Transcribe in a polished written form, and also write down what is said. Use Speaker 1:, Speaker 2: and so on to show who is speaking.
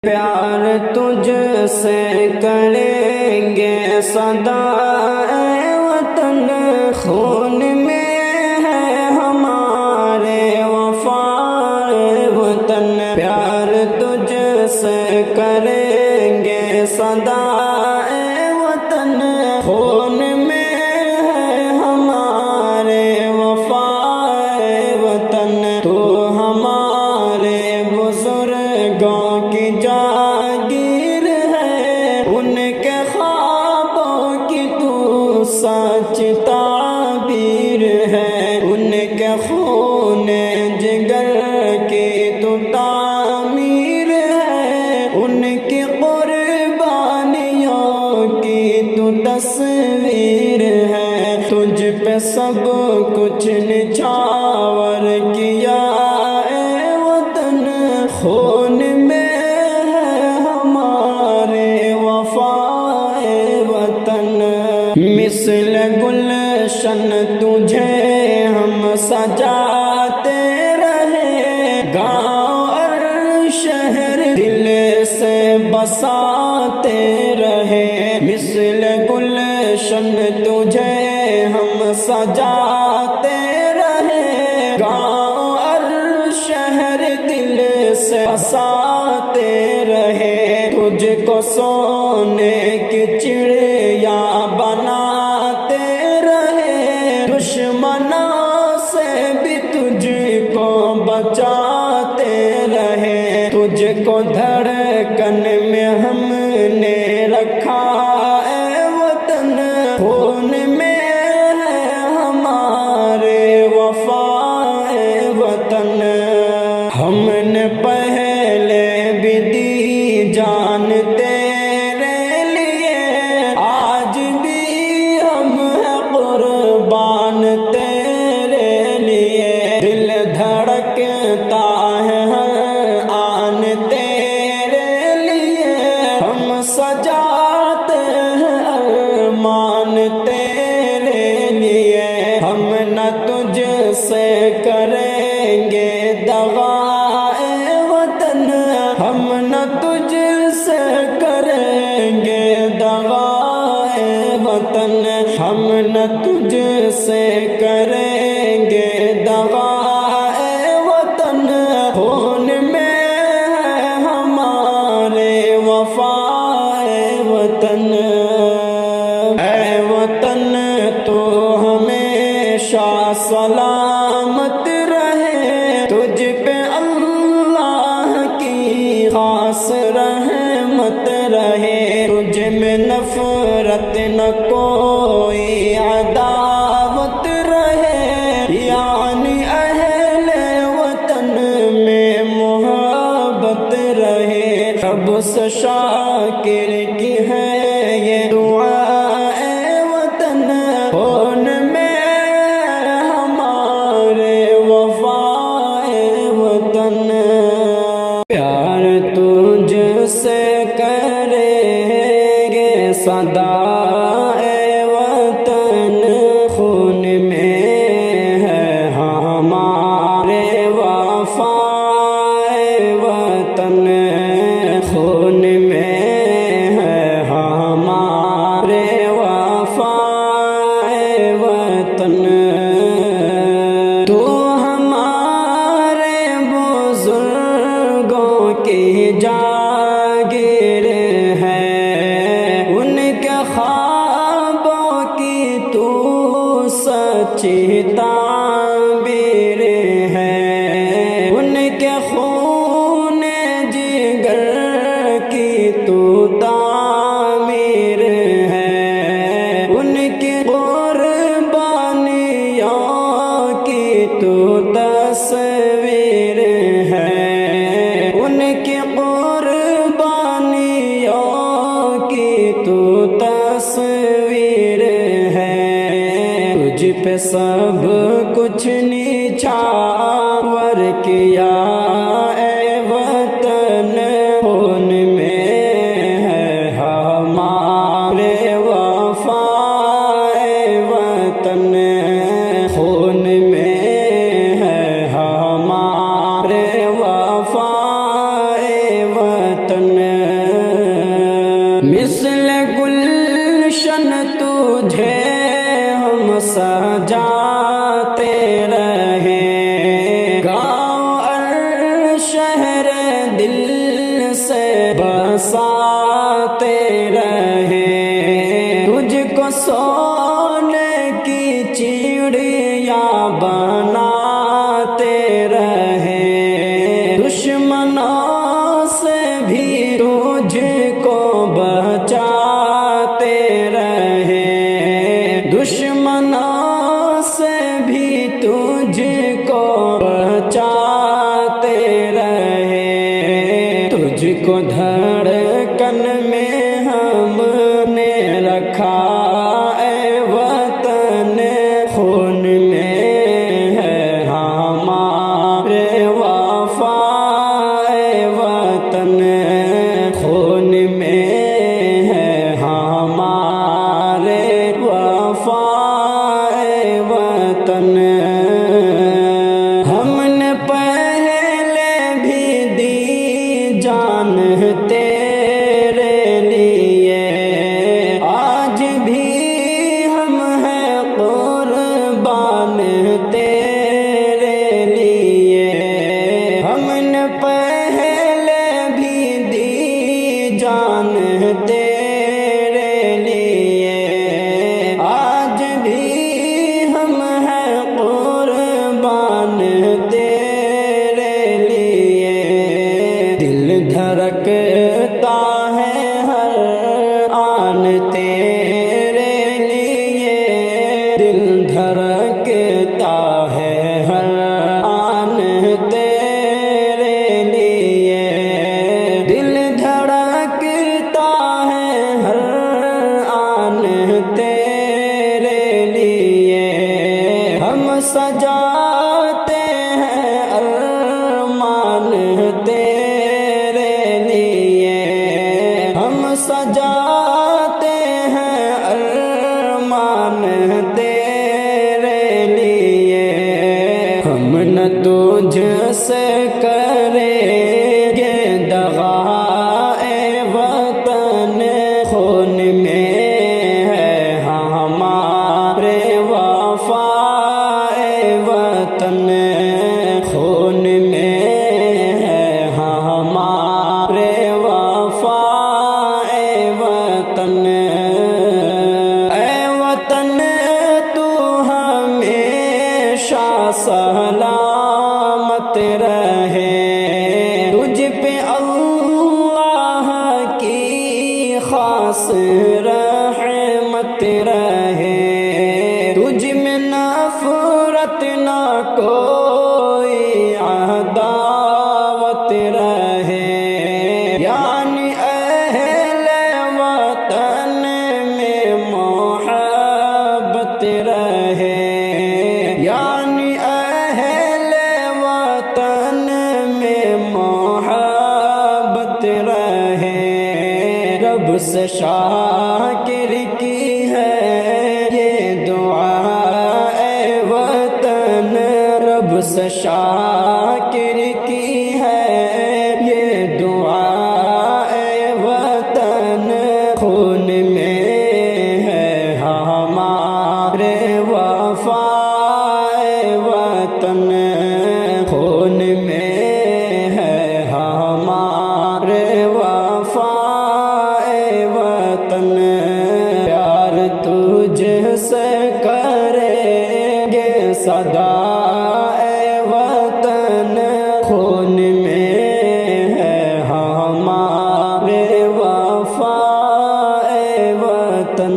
Speaker 1: پیار تجھ سے کریں گے صدا اے وطن، خون میں ہے ہمارے وفا اے وطن۔ پیار تجھ سے کریں گے صدا اے وطن، خون میں ہے ہمارے وفا اے وطن۔ تو ہمارے بزرگوں کی جاگیر ہے، ان کے خوابوں کی تو سچ تعبیر ہے، ان کے خون جگر کی تو تعمیر ہے، ان کی قربانیوں کی تو تصویر ہے۔ تجھ پہ سب کچھ نچھاور کیا اے وطن، خون میں ہے ہمارے وفا اے وطن۔ مثل گلشن تجھے ہم سجاتے رہے، گاؤں اور شہر دل سے بساتے رہے۔ مثل گلشن تجھے ہم سجاتے رہے، گاؤں اور شہر دل سے بساتے رہے۔ تجھ کو سونے کی چڑیا بناتے رہے، دشمنوں سے بھی تجھ کو بچاتے رہے۔ تجھ کو دھڑکن میں ہم نے رکھا اے وطن، خون میں ہے ہمارے وفا اے وطن۔ ہم نے پہلے بھی دی جان تیرے لیے، آج بھی ہم ہیں قربان تیرے لیے۔ دل دھڑکتا ہے ہر آن تیرے لیے، ہم سجاتے ہیں ارمان تیرے لیے۔ ہم نہ تجھ سے کریں گے دغا اے وطن، ہم نہ تجھ سے کریں گے دغا اے وطن، ہم نہ تجھ سے کریں گے دغا اے وطن، خون میں ہے ہمارے وفا اے وطن۔ اے وطن تو ہمیشہ سلامت رہے، تجھ پہ اللہ کی خاص رحمت رہے۔ تجھ میں نفرت نہ کوئی عداوت رہے، یعنی اہل وطن میں محبت رہے۔ رب سے شاکر کی ہے یہ دعا اے وطن، خون میں ہمارے وفا اے وطن۔ پیار تجھ سے کریں گے صدا اے وطن، خون میں ہے ہمارے وفا اے وطن، خون میں ہے ہمارے وفا اے وطن۔ تو ہمارے بزرگوں کی جاگیر ہے، ان کے سے بساتے رہیں، تجھ کو سونے کی چڑیاں بناتے رہیں، دشمنوں سے بھی تجھ کو بچاتے رہیں، دشمنوں سے بھی تجھ کو بچاتے رہیں، تجھ کو دھڑکن میں ہم نے رکھا اے وطن، خون میں ہے ہمارے وفا اے وطن، خون میں ہے ہمارے وفا اے وطن، ہم نے پہلے بھی دی جان تیرے لیے، آج بھی ہم ہیں قربان تیرے لیے، ہم نے پہلے بھی دی جان تیرے لیے، آج بھی ہم ہیں قربان تیرے لیے، دل دھڑکتا ہے ہر آن تیرے لیے، دل دھڑکتا ہے ہر آن تیرے لیے، دل دھڑکتا ہے ہر آن تیرے لیے، ہم سجاتے ہیں ارمان تیرے لیے، ہم سجاتے ہیں ارمان تیرے لیے، ہم نہ تجھ سے کریں گے دغا اے وطن، خون میں ہے ہمارے وفا اے وطن، خون میں ہے ہمارے وفا اے وطن، اے وطن تو ہمیشہ سلامت رہے، تجھ پہ اللہ کی خاص رحمت رہے، تجھ میں نفرت نہ کوئی عداوت رہے، یعنی اہل وطن میں محبت رہے، یعنی اہل وطن میں محبت رہے، رب سے شاکر کی ہے یہ دعا اے وطن، رب سے شاکر کی ہے یہ دعا اے وطن، خون میں ہے ہمارے وفا اے وطن، خون میں ہے ہمارے وفا اے وطن، پیار تجھ سے کریں گے صدا اے وطن، خون میں ہے ہمارے وفا اے وطن۔